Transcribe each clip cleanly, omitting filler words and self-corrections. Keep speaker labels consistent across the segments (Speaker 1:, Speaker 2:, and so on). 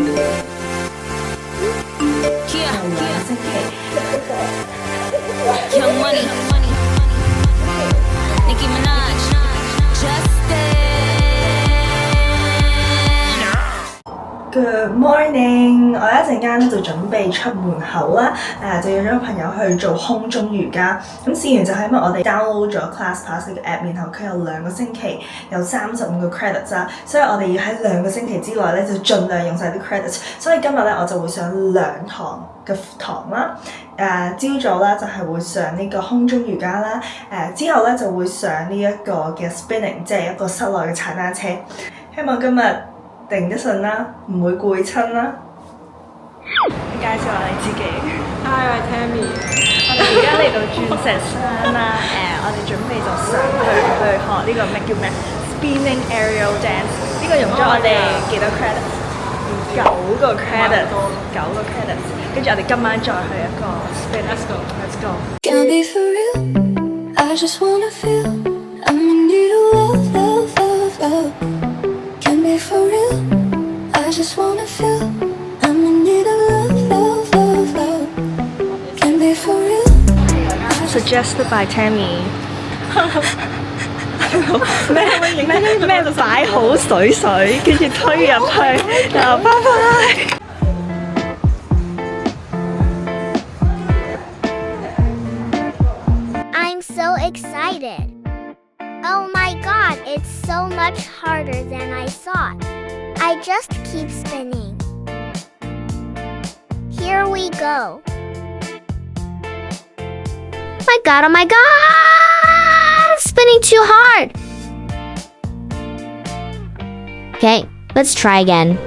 Speaker 1: Young Money, Nicki Minaj,
Speaker 2: Justin。Good morning， 我一陣間咧就準備出門口啦，就約咗個朋友去做空中瑜伽。咁事緣就係因為我哋 download 咗 ClassPass 呢個 app， 然後佢有2個星期有35個 credits 啦，所以我哋要喺2個星期之內咧就盡量用晒啲 credits。所以今日咧我就會上2堂嘅堂啦。朝早咧就係會上呢個空中瑜伽啦，之後咧就會上呢一個嘅 spinning， 即係一個室內嘅踩單車。希望今日定得順啦，唔會攰親啦。介紹下你自己。
Speaker 3: Hi， 我係 Tammy。
Speaker 2: 我哋而家嚟到鑽石山啦，我哋準備就上去學呢個咩叫咩 spinning aerial dance。呢個用咗我哋幾多 credits？ 9個 credits， 9個 credits。跟住我哋今晚再去一個 spin。Let's go，Let's go。Can't
Speaker 4: be for real. I just wanna feel. I'm in need of love, love, love, love. Can't be for real. I just wanna feel. I'm in need of love, love, love, love. Can't be for real.
Speaker 2: Suggested by Tammy。咩擺好水，跟住推入去，然後拜拜。
Speaker 5: I'm so excited. Oh my god, it's so much harder than I thought. I just keep spinning. Here we go. Oh my god, spinning too hard. Okay, let's try again.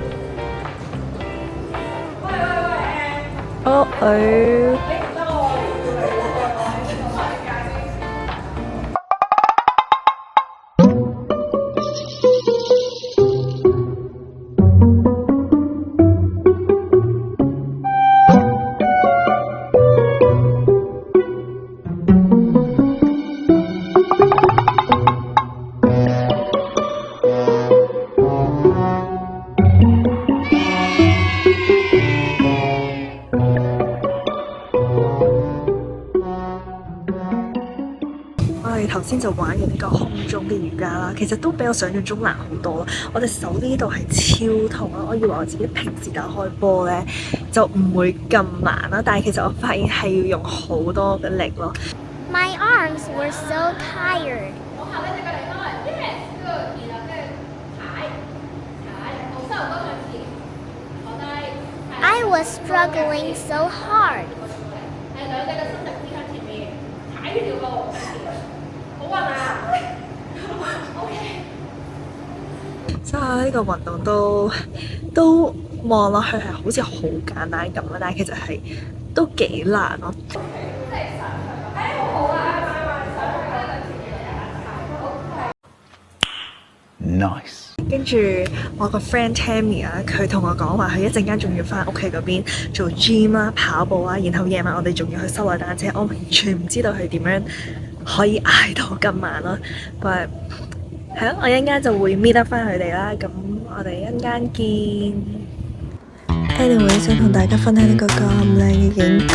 Speaker 2: Uh-oh。我哋頭先就玩完呢個空中嘅瑜伽啦，其實都比我想象中難好多咯。我隻手呢度係超痛啦，我以為我自己平時打開波咧就唔會咁難啦，但係其實我發現係要用好多嘅力咯。
Speaker 5: My arms were so tired. I was struggling so hard.
Speaker 2: 所以呢個運動都望落去係好似好簡單咁啦，但係其實係都幾難咯。
Speaker 6: Nice。
Speaker 2: 跟住我個 friend Tammy 啊，佢同我講話，佢一陣間仲要翻屋企嗰邊做 gym 啦、跑步啦，然後夜晚我哋仲要去室內單車。我完全唔知道佢點樣可以捱到咁晚咯。但係係咯，我一陣間就會 meet up 翻佢哋啦。咁我哋一陣間見。Anyway， 想同大家分享呢個咁靚嘅景。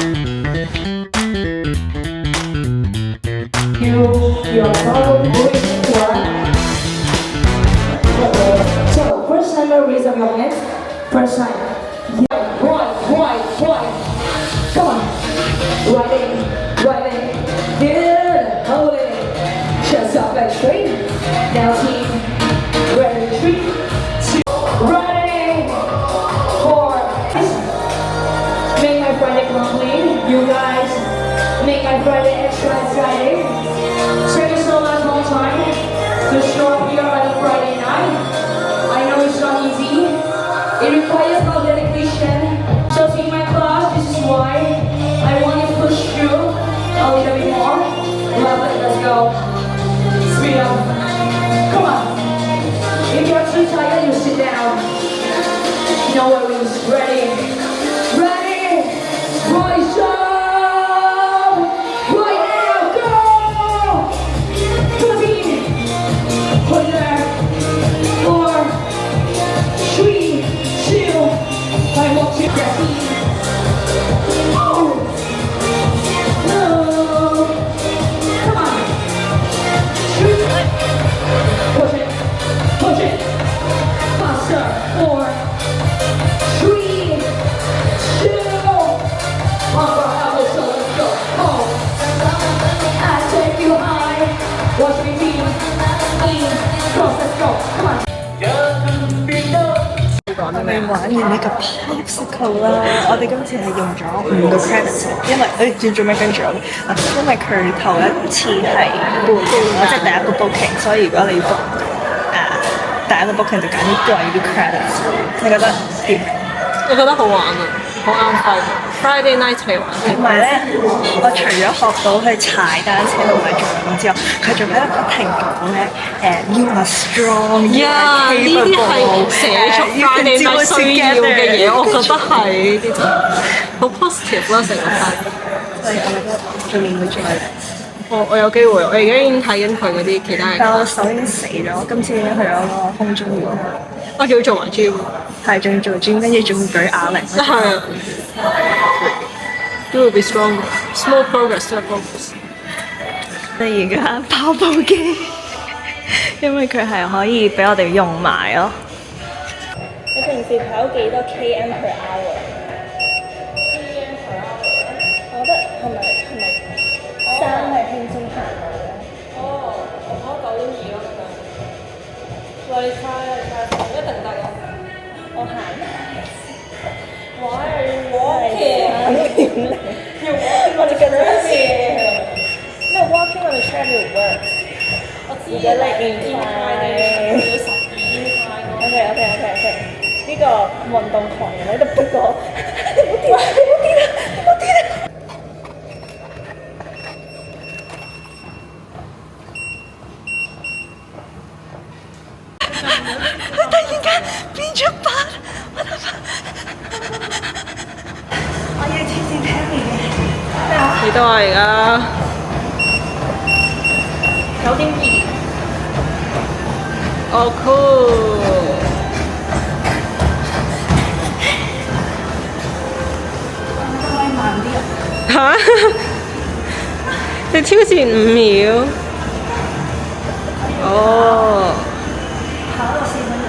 Speaker 7: So, first timer, raise up your hands. First time. Yeah, right. Come on. Right in. Good. Hold it. Chest up and straight. Now team. Ready, 3, 2, ready. 4. Make my Friday complete. You guys make my Friday extra exciting. Thank you so much for your time to show up here on a Friday night. I know it's not easy. It requires a lot of dedication. So in my class, this is why I want to push you a little bit more. Love it, let's go. Speed up. Come on. If you're too tired, you sit down. No worries. Ready? Rise up! Right now, go! 13. Put it there. 4, 3, 2, 玩啲咩？
Speaker 2: 玩完呢個 popsicle 啦，我哋今次係用咗5個 credits，因為做咩跟住我？因為佢頭一次係即係第一個 booking，所以如果你 book 第一個 booking 就揀啲貴啲 credits，你覺得點？
Speaker 7: 我覺得好玩啊，好啱費。Friday night 嚟玩。
Speaker 2: 同埋咧，我除咗學到去踩單車同埋做運動之後，佢仲喺度不停講咧，you are strong，you are
Speaker 7: 呢啲係寫出 Friday night 需要嘅嘢，我覺得係呢啲好 positive 啦，成個 Friday。
Speaker 2: 所以我覺得今年會再嚟。
Speaker 7: 我有機會，我而家已經睇緊佢嗰啲其他
Speaker 2: 但
Speaker 7: 嘅。
Speaker 2: 我手已經死咗，今次已經去咗個空中瑜伽，
Speaker 7: 我仲要做埋 gym。
Speaker 2: 係仲要做 gym，跟住仲要舉啞鈴。
Speaker 7: 係啊。You will be stronger. Small progress, slow progress.
Speaker 2: 你而家跑步機，因為佢係可以俾我哋用埋咯。你平時跑幾多 km per hour？ 我覺得係咪3係輕鬆行路咧？
Speaker 7: 我跑9.2咯，咁樣。你猜，一定得咯。
Speaker 2: 我行。
Speaker 7: Why are you walking?
Speaker 2: You're walking on the treadmill. No, walking on the treadmill works. 如果你 incline。OK。呢個運動狂人喺度逼我，冇跌啊！佢突然間變咗白，我要挑戰 Tammy 嘅咩啊？
Speaker 7: 幾多啊？而家
Speaker 2: 9.2。
Speaker 7: 哦，cool。嚇！你挑戰5秒。哦。
Speaker 2: 跑到4分鐘。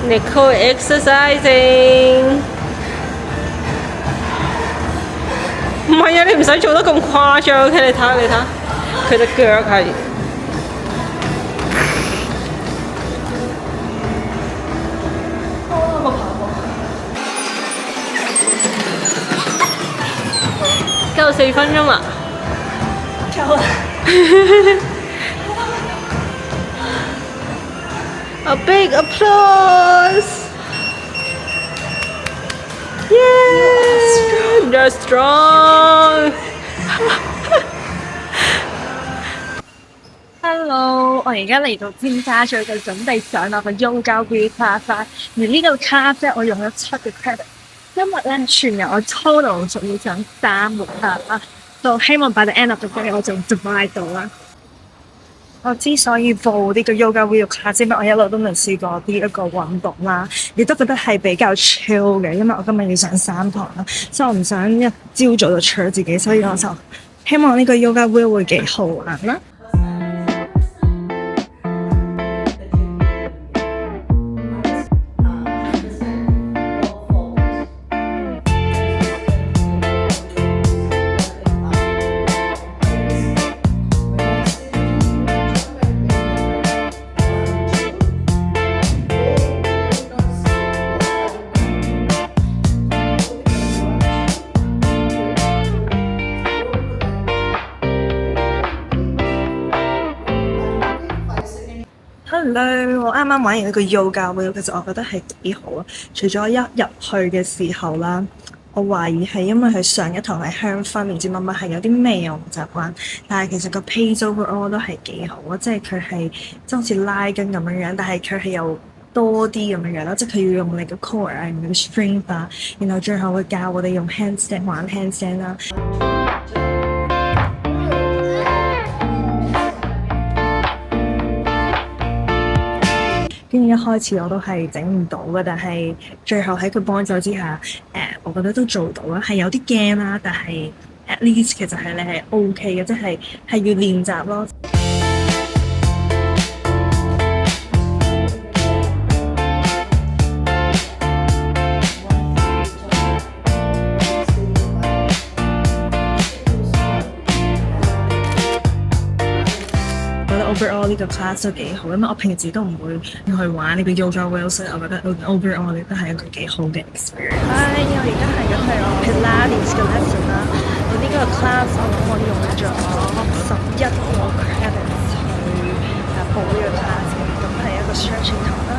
Speaker 7: Nicole exercising。唔係啊！你唔使做得咁誇張，OK？你睇下，佢隻腳係。
Speaker 2: 我跑步。
Speaker 7: 夠4分鐘啦。
Speaker 2: 夠啦。
Speaker 7: A big applause! Yeah! You're strong!
Speaker 2: Hello，我而家嚟到尖沙咀就準備上我個 Yoga Way class 啦。而呢個 class 咧，我用咗7個 credit，因為咧全日我 total 仲要上3個 class 啦，就希望 by the end of the day 我就 divide 到啦。我之所以報呢個 Yoga Way class，因為我一路都未試過呢一個運動啦，亦都覺得係比較 chill 嘅，因為我今日要上3堂啦，所以我唔想一朝早就 chill 自己，所以我就希望呢個 Yoga Way 會幾好玩啦。Hello，我啱啱玩完一個 yoga wheel，其實我覺得係幾好啊。除咗一入去嘅時候啦，我懷疑係因為佢上一堂係香薰，唔知乜乜係有啲味我唔習慣。但係其實個 pace overall 都係幾好啊，即係佢係即係好似拉筋咁樣樣，但係佢係有多啲咁樣樣啦，即係佢要用你個 core 啊，用你個 strength 啊，然後最後會教我哋用 handstand 玩 handstand 啦。跟住一開始我都係整唔到嘅，但係最後喺佢幫助之下，我覺得都做到啦。係有啲驚啦，但係 at least 其實係你係 OK 嘅，即係要練習咯。我覺得 overall overall 呢個 class 都幾好，因為我平時都唔會去玩呢個 yoga wheel， 所以我覺得 overall 呢都係一個幾好嘅 experience。我而家係緊係我 Pilates 嘅 lesson 啦，我呢個 class 我用咗11個 credits 去報呢個 class 嘅，咁係一個 stretching 堂啦。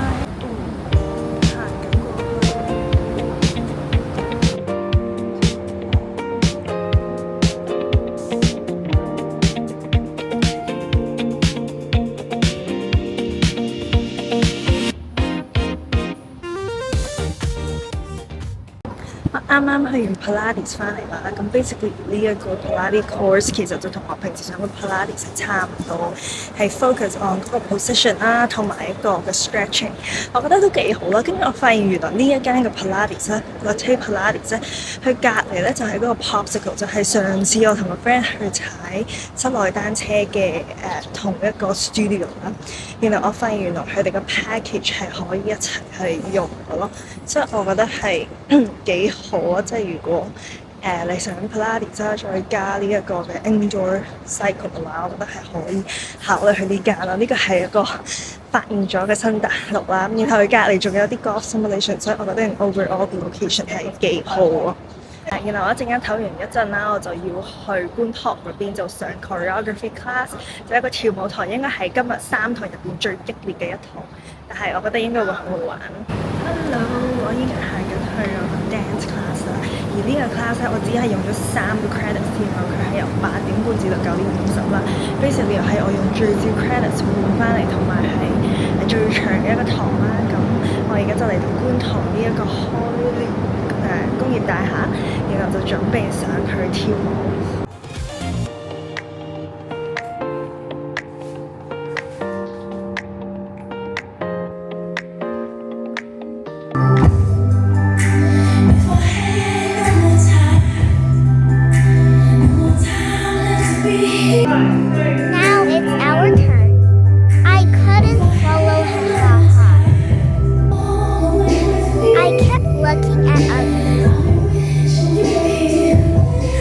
Speaker 2: 啱啱去完 Pilates 翻嚟啦，咁 basically 呢一個 Pilates course 其實就同我平時上嘅 Pilates 係差唔多，係 focus on 嗰個 position 啦，同埋一個嘅 stretching， 我覺得都幾好啦。跟住我發現原來呢一間嘅 Pilates 咧 ，Latte Pilates 咧，佢隔離咧就係嗰個 Popsicle， 就係上次我同個 friend 去踩室內單車嘅同一個 studio 啦。原來我發現原來佢哋嘅 package 係可以一齊去用嘅咯，所以我覺得係幾好啊！即係如果你上 Pilates 再加呢一個嘅 indoor cycle 嘅話，我覺得係可以考慮去呢間啦。呢個係一個發現咗嘅新大陸啦。然後佢隔離仲有啲 golf simulation， 所以我覺得 overall 嘅 location 係幾好啊。然後我一陣間唞完一陣啦，我就要去觀塘嗰邊就上 choreography class， 就一個跳舞堂，應該係今日3堂入邊最激烈嘅一堂，但係我覺得應該會好好玩。Hello， 我依家行緊去我個 dance class 啦，而呢個 class 我只係用咗3個 credits 之後，佢係由8點半至到9點50啦。Basically 係我用最少 credits 換翻嚟，同埋係最長嘅一個堂啦。咁我而家就嚟到觀塘呢一個工業大廈，然後就準備上去跳舞。
Speaker 5: Now it's our turn. I couldn't follow him, haha. I kept looking at others,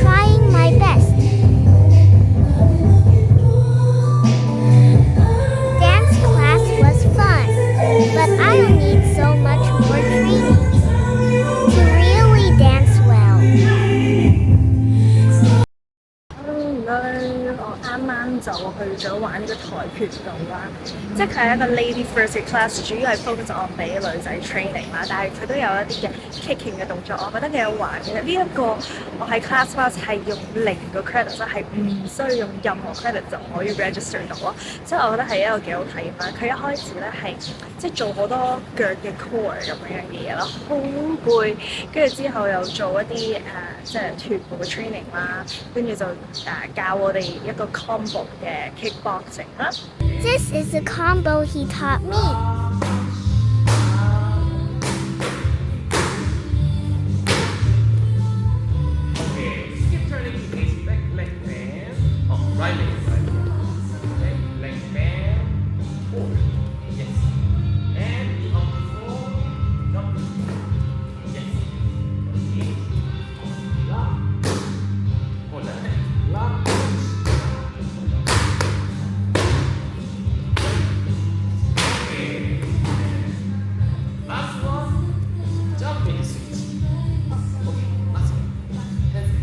Speaker 5: trying my best. Dance class was fun, but I'll need so much more training to really dance well.
Speaker 2: 我啱啱就去咗玩呢個跆拳道啦，即係佢係一個 lady first 嘅 class， 主要係 focus on 俾女仔 training 啦，但係佢都有一啲嘅 kicking 嘅動作，我覺得幾好玩嘅。呢一個我喺 class pass 係用0個 credit， 即係唔需要用任何 credit 就可以 register 到咯，所以我覺得係一個幾好體驗啦。佢一開始咧係即係做好多腳嘅 core 咁樣嘅嘢咯，好攰，跟住之後又做一啲即係臀部嘅 training 啦，跟住就教我哋一個 combo 嘅 kickboxing 啦。
Speaker 5: This is the combo he taught me.
Speaker 3: Keep turning to face left hand. Oh, right leg. Okay, left hand. Forward. Yes. And on the floor. Jump. Yes. Okay. Lock. Hold on. Lock. Okay. Last one. Jumping switch. Okay, last one. That's it.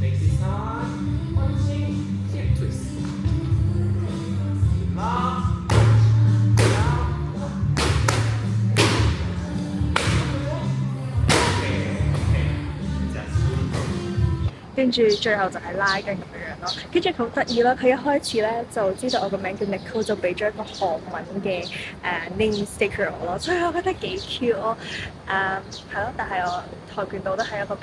Speaker 3: Next is side, punching, hip twist. Up, down, okay. Just
Speaker 2: 跟住最後就係拉筋咁樣咯，跟住好得意啦！佢一開始咧就知道我個名叫 Nicole， 就俾咗一個韓文嘅name sticker 我咯，所以我覺得幾 cute 咯。係咯，但係我跆拳道都係一個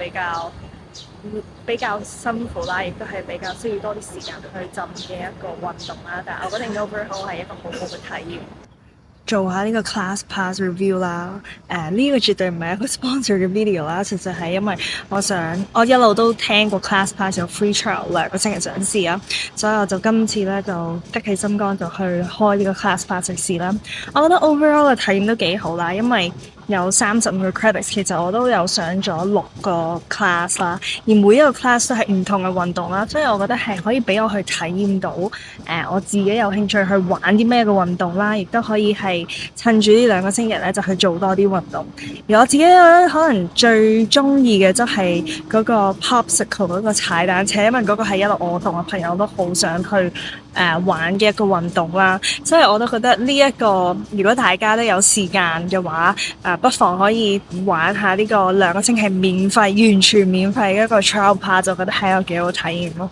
Speaker 2: 比較辛苦啦，亦都係比較需要多啲時間去浸嘅一個運動啦。但係我覺得 overall 係一個好好嘅體驗。做下呢個 class pass review 啦，呢個絕對唔係一個 sponsor 嘅 video 啦，純粹係因為我一路都聽過 class pass 有 free trial 2個星期想試啊，所以我就今次咧就的起心肝就去開呢個 class pass 去試啦。我覺得 overall 嘅體驗都幾好啦，因為有35個 credits，其實我都有上咗6個 class 啦，而每一個 class 都係唔同嘅運動啦，所以我覺得係可以俾我去體驗到我自己有興趣去玩啲咩嘅運動啦，亦都可以係趁住呢2個星期咧就去做多啲運動。而我自己覺得可能最中意嘅就係嗰個 popsicle 嗰個踩單車，因為嗰個係一路我同我朋友都好想去玩嘅一個運動啦，所以我都覺得呢一個如果大家都有時間嘅話，不妨可以玩下呢個2個星期免費、完全免費嘅一個 trial pass，就覺得係一個幾好體驗咯。